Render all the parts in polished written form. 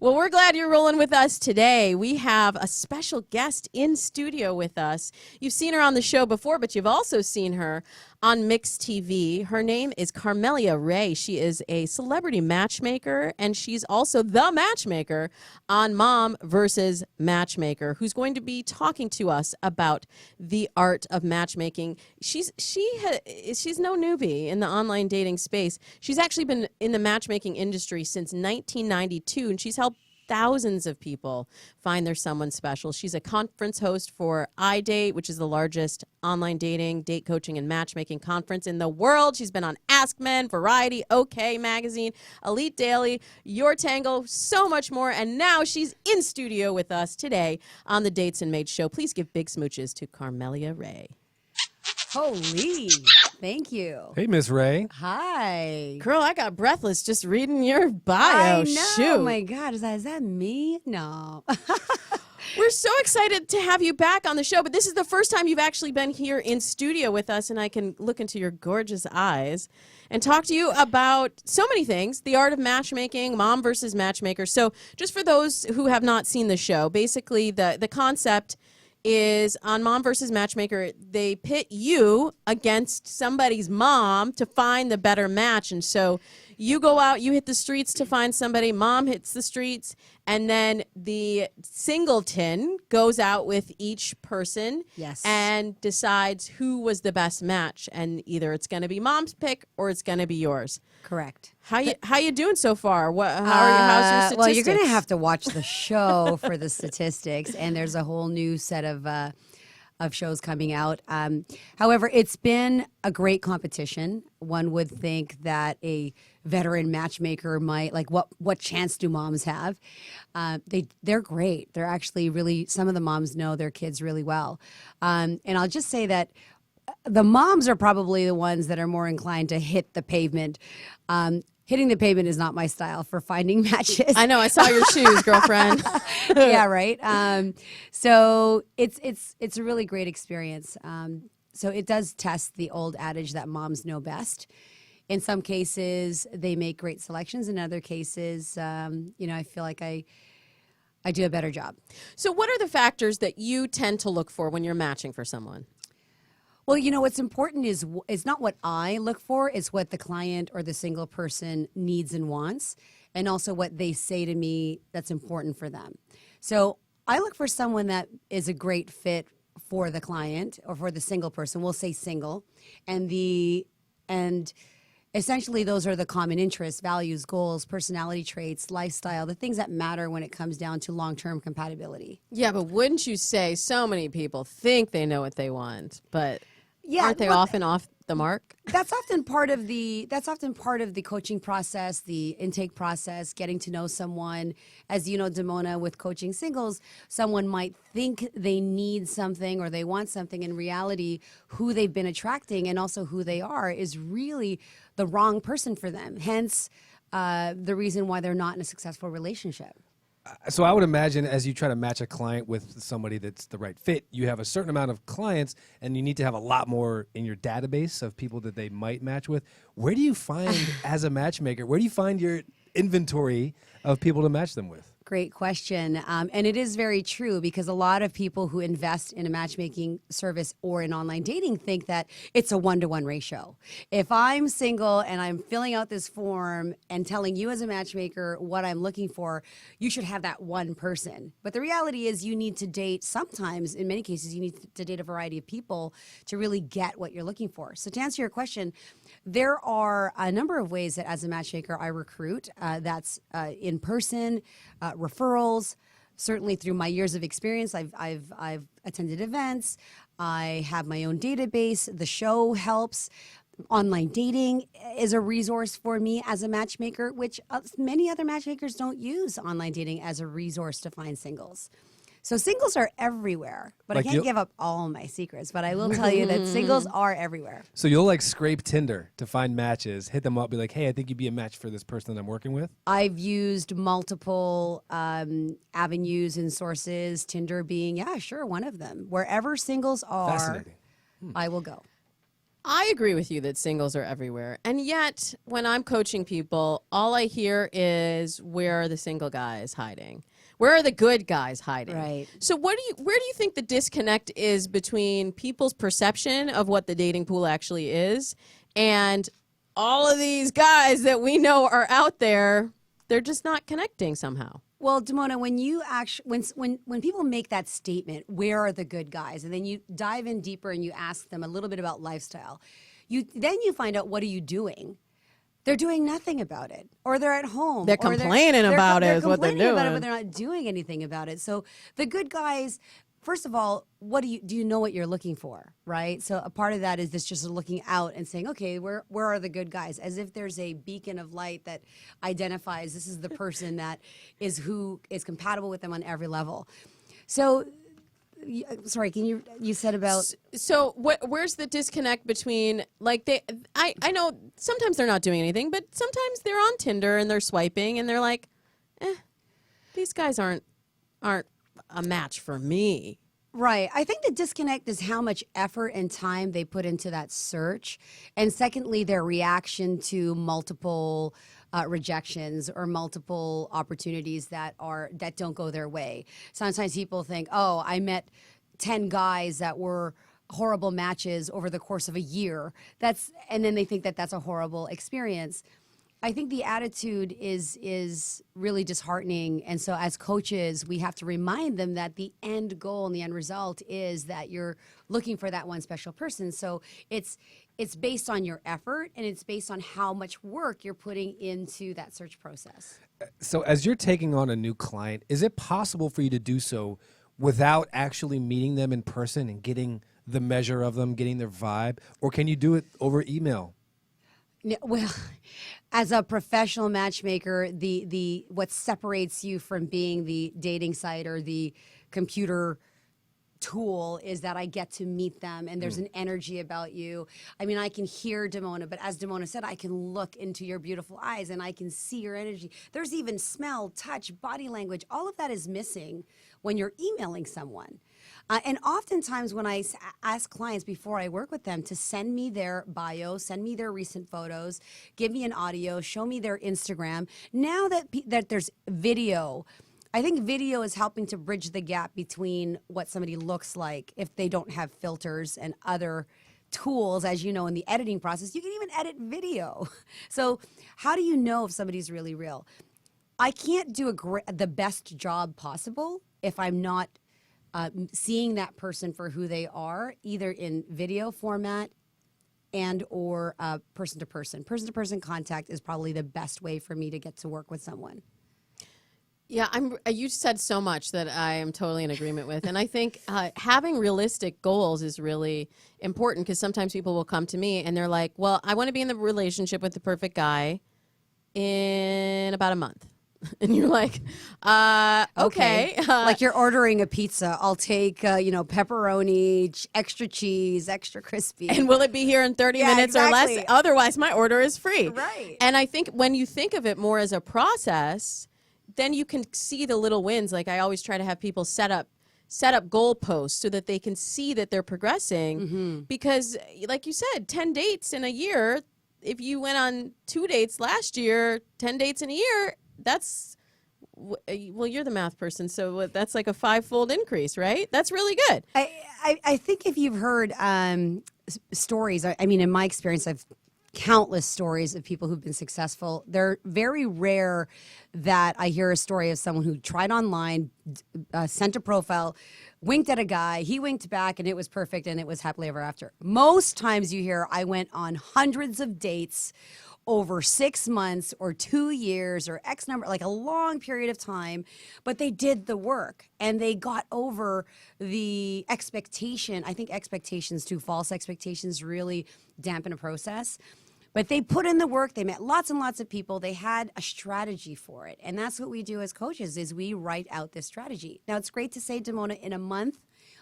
Well, we're glad you're rolling with us today. We have a special guest in studio with us. You've seen her on the show before, but you've also seen her on Myx TV. Her name is Carmelia Ray. She is a celebrity matchmaker, and she's also the matchmaker on Mom versus Matchmaker, who's going to be talking to us about the art of matchmaking. She's no newbie in the online dating space. She's actually been in the matchmaking industry since 1992, and she's helped thousands of people find their someone special. She's a conference host for iDate, which is the largest online dating, date coaching, and matchmaking conference in the world. She's been on Ask Men, Variety, OK Magazine, Elite Daily, Your Tango, so much more. And now she's in studio with us today on the Dates and Mates show. Please give big smooches to Carmelia Ray. Holy, thank you. Hey, Miss Ray. Hi. Girl, I got breathless just reading your bio. I know. Shoot. Oh my God, is that me? No. We're so excited to have you back on the show, but this is the first time you've actually been here in studio with us, and I can look into your gorgeous eyes and talk to you about so many things, the art of matchmaking, Mom versus Matchmaker. So just for those who have not seen the show, basically the concept is on Mom versus Matchmaker, they pit you against somebody's mom to find the better match. And so you go out, you hit the streets to find somebody, Mom hits the streets, and then the singleton goes out with each person and decides who was the best match. And either it's going to be Mom's pick or it's going to be yours. Correct. How you doing so far? How's your statistics? Well, you're going to have to watch the show for the statistics, and there's a whole new set of shows coming out. However, it's been a great competition. One would think that a veteran matchmaker might, like, what chance do moms have? They're great. They're actually really, some of the moms know their kids really well. And I'll just say that the moms are probably the ones that are more inclined to hit the pavement. Hitting the pavement is not my style for finding matches. I know. I saw your shoes, girlfriend. Yeah, right. So it's a really great experience. So it does test the old adage that moms know best. In some cases, they make great selections. In other cases, I feel like I do a better job. So what are the factors that you tend to look for when you're matching for someone? Well, what's important is not what I look for, it's what the client or the single person needs and wants, and also what they say to me that's important for them. So I look for someone that is a great fit for the client or for the single person. We'll say single, and essentially those are the common interests, values, goals, personality traits, lifestyle, the things that matter when it comes down to long-term compatibility. Yeah, but wouldn't you say so many people think they know what they want, but aren't they often off the mark? That's often part of the coaching process, the intake process, getting to know someone. As you know, Damona, with coaching singles, someone might think they need something or they want something. In reality, who they've been attracting and also who they are is really the wrong person for them. Hence, the reason why they're not in a successful relationship. So I would imagine as you try to match a client with somebody that's the right fit, you have a certain amount of clients and you need to have a lot more in your database of people that they might match with. Where do you find, as a matchmaker, where do you find your inventory of people to match them with? Great question. And it is very true because a lot of people who invest in a matchmaking service or in online dating think that it's a one-to-one ratio. If I'm single and I'm filling out this form and telling you as a matchmaker what I'm looking for, you should have that one person. But the reality is you need to date, sometimes, in many cases, you need to date a variety of people to really get what you're looking for. So to answer your question, there are a number of ways that as a matchmaker I recruit. That's in person, referrals. Certainly through my years of experience, I've attended events. I have my own database. The show helps. Online dating is a resource for me as a matchmaker, which many other matchmakers don't use online dating as a resource to find singles. So singles are everywhere, but I can't give up all my secrets. But I will tell you that singles are everywhere. So you'll scrape Tinder to find matches, hit them up, be like, hey, I think you'd be a match for this person that I'm working with? I've used multiple avenues and sources, Tinder being, one of them. Wherever singles are, I will go. I agree with you that singles are everywhere. And yet, when I'm coaching people, all I hear is, where are the single guys hiding? Where are the good guys hiding? Right. So where do you think the disconnect is between people's perception of what the dating pool actually is and all of these guys that we know are out there? They're just not connecting somehow. Well, Damona, when you actually, when people make that statement, where are the good guys? And then you dive in deeper and you ask them a little bit about lifestyle. Then you find out, what are you doing? They're doing nothing about it, or they're at home. They're or complaining about it is what they're complaining about it, doing. but they're not doing anything about it. So the good guys, first of all, what do you know what you're looking for, right? So a part of that is this just looking out and saying, okay, where are the good guys? As if there's a beacon of light that identifies this is the person that is who is compatible with them on every level. So, sorry, you said about So where's the disconnect between, like, I know sometimes they're not doing anything, but sometimes they're on Tinder and they're swiping and they're like, these guys aren't a match for me. Right. I think the disconnect is how much effort and time they put into that search. And secondly, their reaction to multiple rejections or multiple opportunities that don't go their way. Sometimes people think, oh, I met 10 guys that were horrible matches over the course of a year. And then they think that that's a horrible experience. I think the attitude is really disheartening. And so as coaches, we have to remind them that the end goal and the end result is that you're looking for that one special person. So it's based on your effort, and it's based on how much work you're putting into that search process. So as you're taking on a new client, is it possible for you to do so without actually meeting them in person and getting the measure of them, getting their vibe? Or can you do it over email? Yeah, well, as a professional matchmaker, the what separates you from being the dating site or the computer tool is that I get to meet them, and there's an energy about you. I mean, I can hear Damona, but as Damona said, I can look into your beautiful eyes and I can see your energy. There's even smell, touch, body language. All of that is missing when you're emailing someone. And oftentimes when I ask clients before I work with them to send me their bio, send me their recent photos, give me an audio, show me their Instagram. Now that there's video, I think video is helping to bridge the gap between what somebody looks like if they don't have filters and other tools. As you know, in the editing process, you can even edit video. So how do you know if somebody's really real? I can't do the best job possible if I'm not seeing that person for who they are, either in video format and or person to person. Person to person contact is probably the best way for me to get to work with someone. Yeah, you said so much that I am totally in agreement with. And I think having realistic goals is really important, because sometimes people will come to me and they're like, well, I want to be in the relationship with the perfect guy in about a month. And you're like, okay. Like you're ordering a pizza. I'll take, pepperoni, extra cheese, extra crispy. And will it be here in 30 minutes or less? Otherwise, my order is free. Right. And I think when you think of it more as a process, then you can see the little wins. Like, I always try to have people set up goalposts so that they can see that they're progressing. Mm-hmm. Because, like you said, 10 dates in a year, if you went on 2 dates last year, 10 dates in a year, that's, well, you're the math person, so that's like a 5-fold increase, right? That's really good. I think if you've heard stories, I mean, in my experience, I've countless stories of people who've been successful. They're very rare that I hear a story of someone who tried online, sent a profile, winked at a guy, he winked back, and it was perfect, and it was happily ever after. Most times you hear, I went on hundreds of dates over 6 months or 2 years or X number, like a long period of time, but they did the work and they got over the expectation. I think expectations too, false expectations really dampen a process. But they put in the work, they met lots and lots of people, they had a strategy for it. And that's what we do as coaches, is we write out this strategy. Now, it's great to say, Damona, in a month,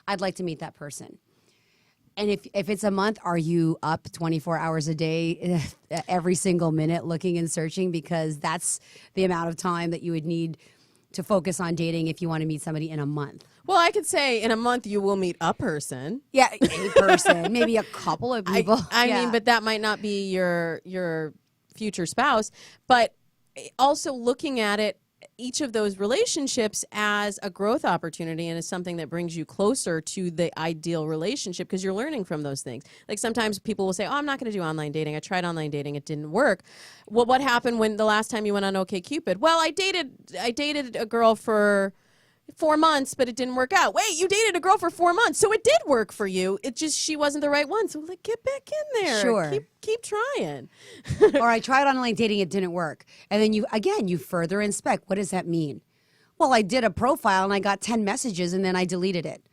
I'd like to meet that person. And if it's a month, are you up 24 hours a day, every single minute looking and searching? Because that's the amount of time that you would need to focus on dating if you want to meet somebody in a month. Well, I could say in a month you will meet a person. Yeah, a person, maybe a couple of people. I mean, but that might not be your future spouse. But also looking at it, each of those relationships as a growth opportunity and as something that brings you closer to the ideal relationship because you're learning from those things. Like sometimes people will say, oh, I'm not going to do online dating. I tried online dating. It didn't work. Well, what happened when the last time you went on OkCupid? Well, I dated a girl for 4 months, but it didn't work out. Wait, you dated a girl for 4 months, so it did work for you. It just, she wasn't the right one. So like, get back in there. Sure. Keep trying. Or I tried online dating, it didn't work. And then you further inspect. What does that mean? Well, I did a profile and I got 10 messages and then I deleted it.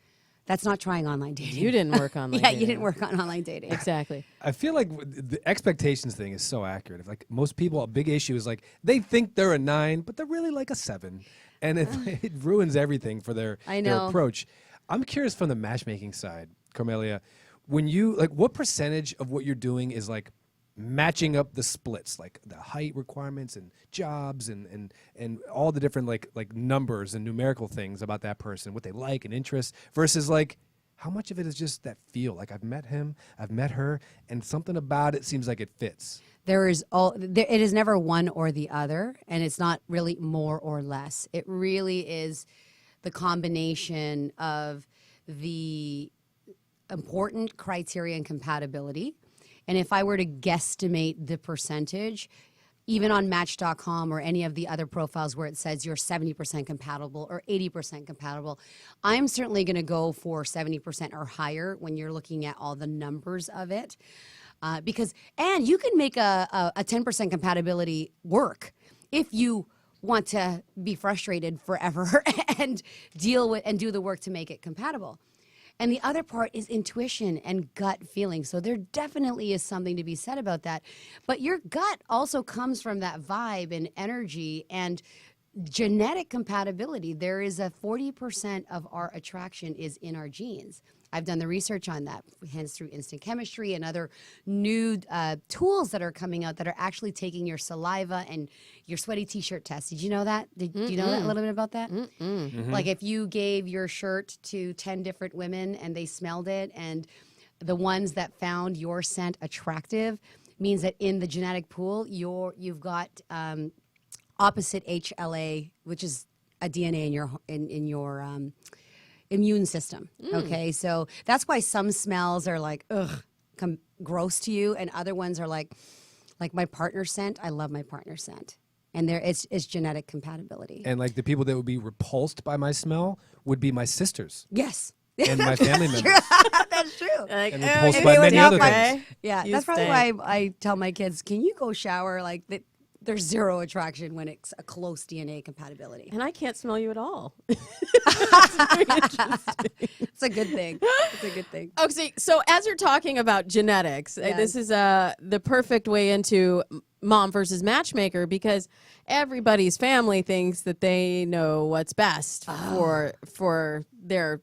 That's not trying online dating. You didn't work online Yeah, dating. you didn't work on online dating. Exactly. I feel like the expectations thing is so accurate. If, like most people, a big issue is like they think they're a 9, but they're really like a 7, and it ruins everything for their approach. I'm curious from the matchmaking side, Carmelia, when you like, what percentage of what you're doing is like matching up the splits, like the height requirements and jobs and all the different like numbers and numerical things about that person, what they like and interests, versus like how much of it is just that feel? Like I've met him, I've met her, and something about it seems like it fits. It is never one or the other, and it's not really more or less. It really is the combination of the important criteria and compatibility. And if I were to guesstimate the percentage, even on Match.com or any of the other profiles where it says you're 70% compatible or 80% compatible, I'm certainly going to go for 70% or higher when you're looking at all the numbers of it. And you can make a 10% compatibility work if you want to be frustrated forever and deal with and do the work to make it compatible. And the other part is intuition and gut feeling. So there definitely is something to be said about that. But your gut also comes from that vibe and energy and genetic compatibility. There is a 40% of our attraction is in our genes. I've done the research on that, hence through instant chemistry and other new tools that are coming out that are actually taking your saliva and your sweaty T-shirt test. Did you know that? Do you know that, a little bit about that? Like if you gave your shirt to 10 different women and they smelled it, and the ones that found your scent attractive means that in the genetic pool, you've got opposite HLA, which is a DNA in your immune system. Okay, so that's why some smells are like gross to you, and other ones are like my partner scent. I love my partner scent, and it's genetic compatibility. And like the people that would be repulsed by my smell would be my sisters. Yes. And my family members. That's true. Like, And repulsed by many other things. Yeah, You that's probably stay. why I tell my kids, can you go shower? Like there's zero attraction when it's a close DNA compatibility. And I can't smell you at all. It's a good thing. It's a good thing. Okay, so as you're talking about genetics, Yes. this is the perfect way into mom versus matchmaker, because everybody's family thinks that they know what's best for their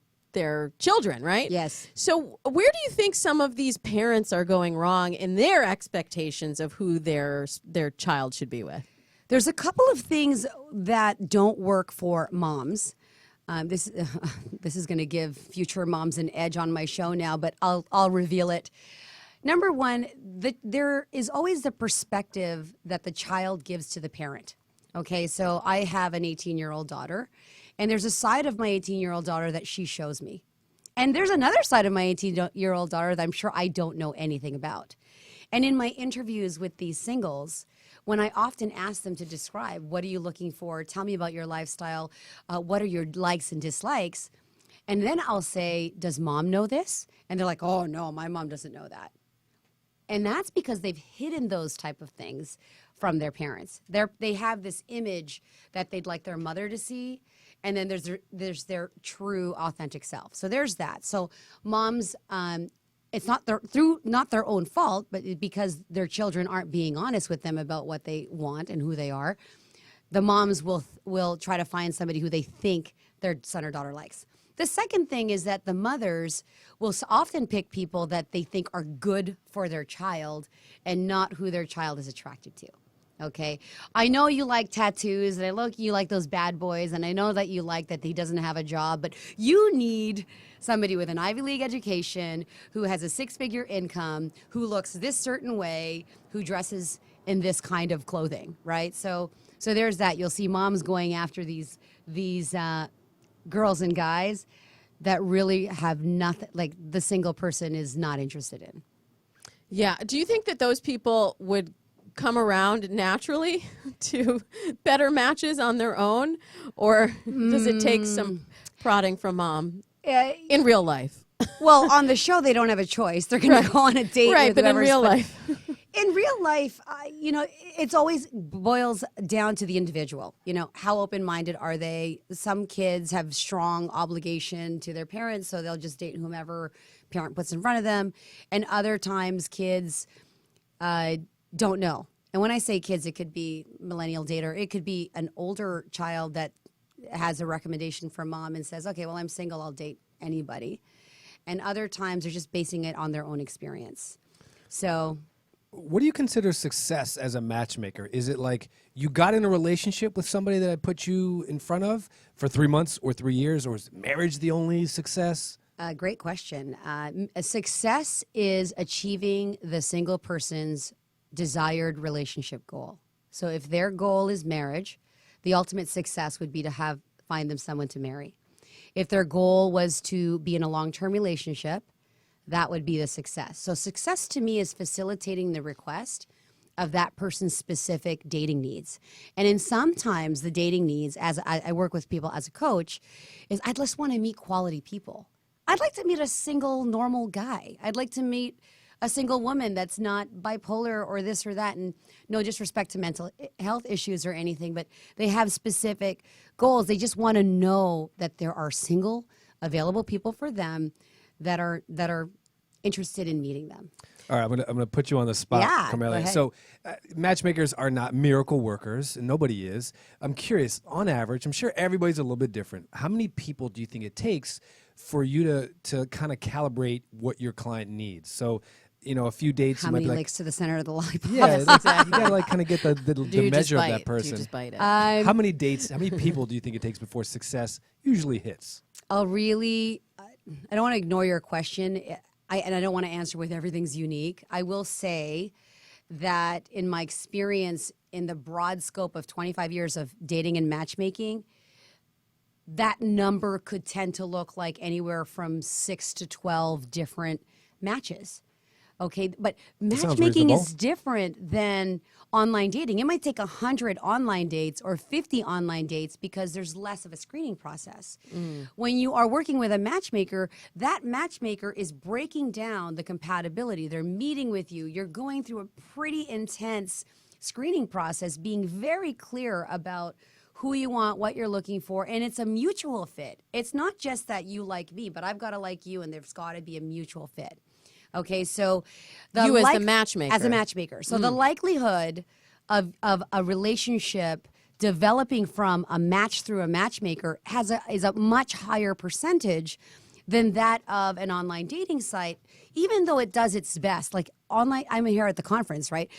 children, right? Yes. So where do you think some of these parents are going wrong in their expectations of who their child should be with? There's a couple of things that don't work for moms. This is going to give future moms an edge on my show now, but I'll reveal it. Number one, there is always the perspective that the child gives to the parent. Okay, so I have an 18-year-old daughter, and there's a side of my 18-year-old daughter that she shows me. And there's another side of my 18-year-old daughter that I'm sure I don't know anything about. And in my interviews with these singles, when I often ask them to describe, what are you looking for? Tell me about your lifestyle. What are your likes and dislikes? And then I'll say, does mom know this? And they're like, oh, no, my mom doesn't know that. And that's because they've hidden those type of things from their parents. They have this image that they'd like their mother to see, and then there's their true, authentic self. So there's that. So moms, it's not their own fault, but because their children aren't being honest with them about what they want and who they are, the moms will try to find somebody who they think their son or daughter likes. The second thing is that the mothers will often pick people that they think are good for their child and not who their child is attracted to. Okay. I know you like tattoos, and I know you like those bad boys, and I know that you like that he doesn't have a job, but you need somebody with an Ivy League education who has a 6-figure income, who looks this certain way, who dresses in this kind of clothing, right? So there's that. You'll see moms going after these girls and guys that really have nothing, like the single person is not interested in. Yeah. Do you think that those people would come around naturally to better matches on their own, or does it take some prodding from mom in real life? Well, on the show, they don't have a choice. They're going to go on a date with but in whoever's real life. In real life, it's always boils down to the individual. How open-minded are they? Some kids have strong obligation to their parents, so they'll just date whomever parent puts in front of them. And other times, kids don't know. And when I say kids, it could be millennial dater. It could be an older child that has a recommendation from mom and says, okay, well, I'm single, I'll date anybody. And other times they're just basing it on their own experience. So what do you consider success as a matchmaker? Is it like you got in a relationship with somebody that I put you in front of for 3 months or 3 years, or is marriage the only success? Great question. A success is achieving the single person's desired relationship goal. So if their goal is marriage, the ultimate success would be to find them someone to marry. If their goal was to be in a long-term relationship, that would be the success. So success to me is facilitating the request of that person's specific dating needs. And in sometimes the dating needs, as I work with people as a coach, is I just want to meet quality people. I'd like to meet a single normal guy. I'd like to meet a single woman that's not bipolar or this or that, and no disrespect to mental health issues or anything, but they have specific goals. They just want to know that there are single, available people for them that are interested in meeting them. All right, I'm gonna put you on the spot, Yeah, Carmelia. go ahead. So, matchmakers are not miracle workers, and nobody is. I'm curious. On average, I'm sure everybody's a little bit different. How many people do you think it takes for you to kind of calibrate what your client needs? So, a few dates. How you might many be like, licks to the center of the lollipop? yeah, exactly. You gotta like kind of get the You just measure of bite. that person. You just bite it. How many dates? How many people do you think it takes before success usually hits? I don't want to ignore your question, and I don't want to answer with everything's unique. I will say that in my experience in the broad scope of 25 years of dating and matchmaking, that number could tend to look like anywhere from 6 to 12 different matches. Okay, but matchmaking is different than online dating. It might take 100 online dates or 50 online dates because there's less of a screening process. When you are working with a matchmaker, that matchmaker is breaking down the compatibility. They're meeting with you. You're going through a pretty intense screening process, being very clear about who you want, what you're looking for, and it's a mutual fit. It's not just that you like me, but I've got to like you, and there's got to be a mutual fit. Okay, so you as the matchmaker. As a matchmaker. So the likelihood of a relationship developing from a match through a matchmaker is a much higher percentage than that of an online dating site, even though it does its best. Like online, I'm here at the conference, right?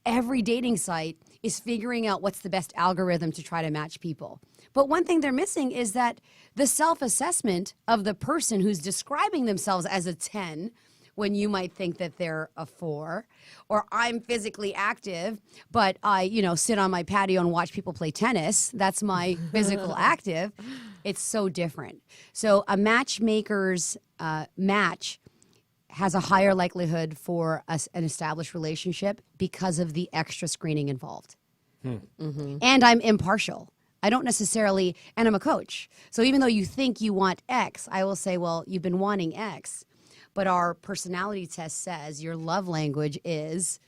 Every dating site is figuring out what's the best algorithm to try to match people. But one thing they're missing is that the self-assessment of the person who's describing themselves as a 10 when you might think that they're a 4, or I'm physically active, but I, sit on my patio and watch people play tennis. That's my physical active. It's so different. So a matchmaker's match has a higher likelihood for an established relationship because of the extra screening involved. And I'm impartial. I don't necessarily, and I'm a coach. So even though you think you want X, I will say, well, you've been wanting X. But our personality test says your love language is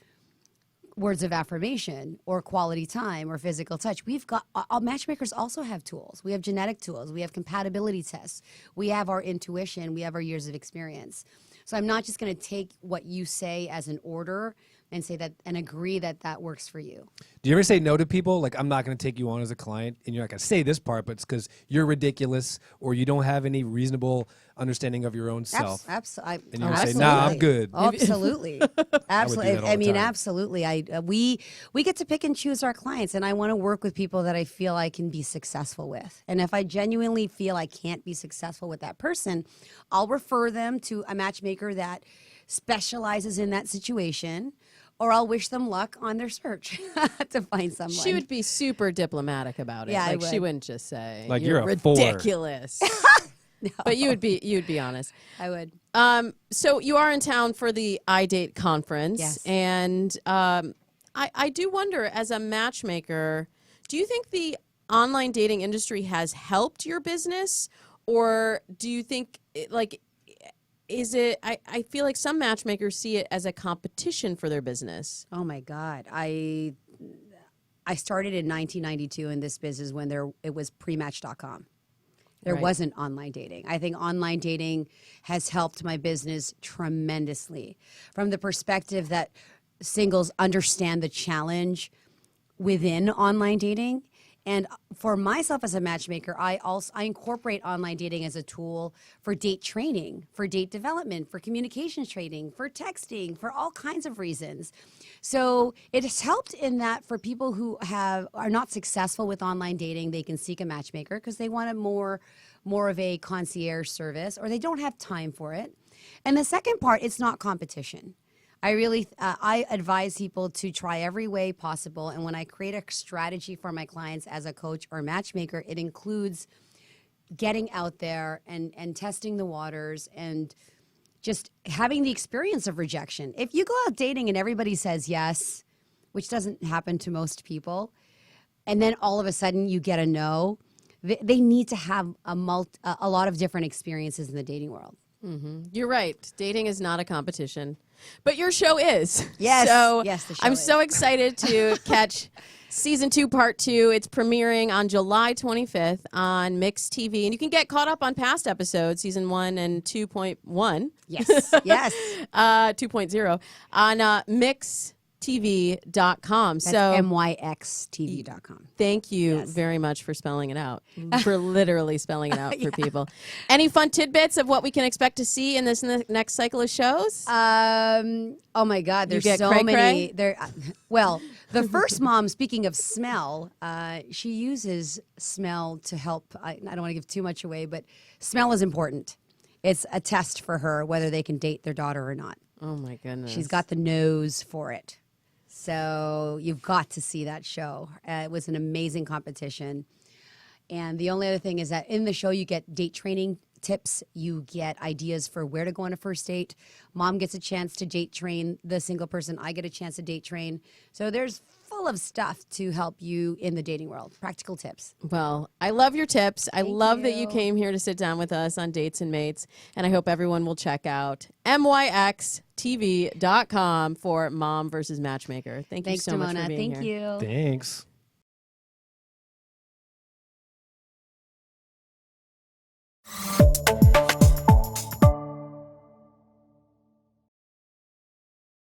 words of affirmation or quality time or physical touch. We've got, all matchmakers also have tools. We have genetic tools. We have compatibility tests. We have our intuition. We have our years of experience. So I'm not just going to take what you say as an order and say that and agree that that works for you. Do you ever say no to people? Like, I'm not going to take you on as a client, and you're not going to say this part, but it's because you're ridiculous or you don't have any reasonable understanding of your own self. Absolutely. And you're going to say, nah, I'm good. Absolutely. Absolutely. that all the time. Absolutely. We get to pick and choose our clients, and I want to work with people that I feel I can be successful with. And if I genuinely feel I can't be successful with that person, I'll refer them to a matchmaker that specializes in that situation, or I'll wish them luck on their search to find someone. She would be super diplomatic about it. Yeah, I like she would. wouldn't just say, Like, you're a ridiculous. But you'd be honest. I would. So you are in town for the iDate conference. Yes. And I do wonder, as a matchmaker, do you think the online dating industry has helped your business? Or do you think, is it, I feel like some matchmakers see it as a competition for their business. Oh my God. I started in 1992 in this business when it was prematch.com. There Right. wasn't online dating. I think online dating has helped my business tremendously from the perspective that singles understand the challenge within online dating. And for myself as a matchmaker, I incorporate online dating as a tool for date training, for date development, for communications training, for texting, for all kinds of reasons. So it has helped in that for people who are not successful with online dating, they can seek a matchmaker because they want a more of a concierge service, or they don't have time for it. And the second part, it's not competition. I advise people to try every way possible. And when I create a strategy for my clients as a coach or matchmaker, it includes getting out there and testing the waters and just having the experience of rejection. If you go out dating and everybody says yes, which doesn't happen to most people, and then all of a sudden you get a no, they need to have a lot of different experiences in the dating world. Mm-hmm. You're right. Dating is not a competition, but your show is. Yes. So Yes, the show I'm is. so excited to catch season 2, part 2. It's premiering on July 25th on Myx TV, and you can get caught up on past episodes, season 1 and 2.1. Yes. Yes. 2.0 on MyxTV.com. That's So myxtv.com. thank you Yes. very much for spelling it out, for literally spelling it out for people. Any fun tidbits of what we can expect to see in this next cycle of shows? Oh my God, there's get so cray-cray? many. Well, the first mom, speaking of smell, she uses smell to help. I don't want to give too much away, but smell is important. It's a test for her whether they can date their daughter or not. Oh my goodness. She's got the nose for it. So you've got to see that show. It was an amazing competition. And the only other thing is that in the show, you get date training tips. You get ideas for where to go on a first date. Mom gets a chance to date train the single person. I get a chance to date train. So there's full of stuff to help you in the dating world. Practical tips. Well, I love your tips. I love that you you. came here to sit down with us on Dates and Mates. And I hope everyone will check out myxtv.com for Mom versus Matchmaker. Thank you Thanks, so much Damona. for being Thank here. you. Thanks.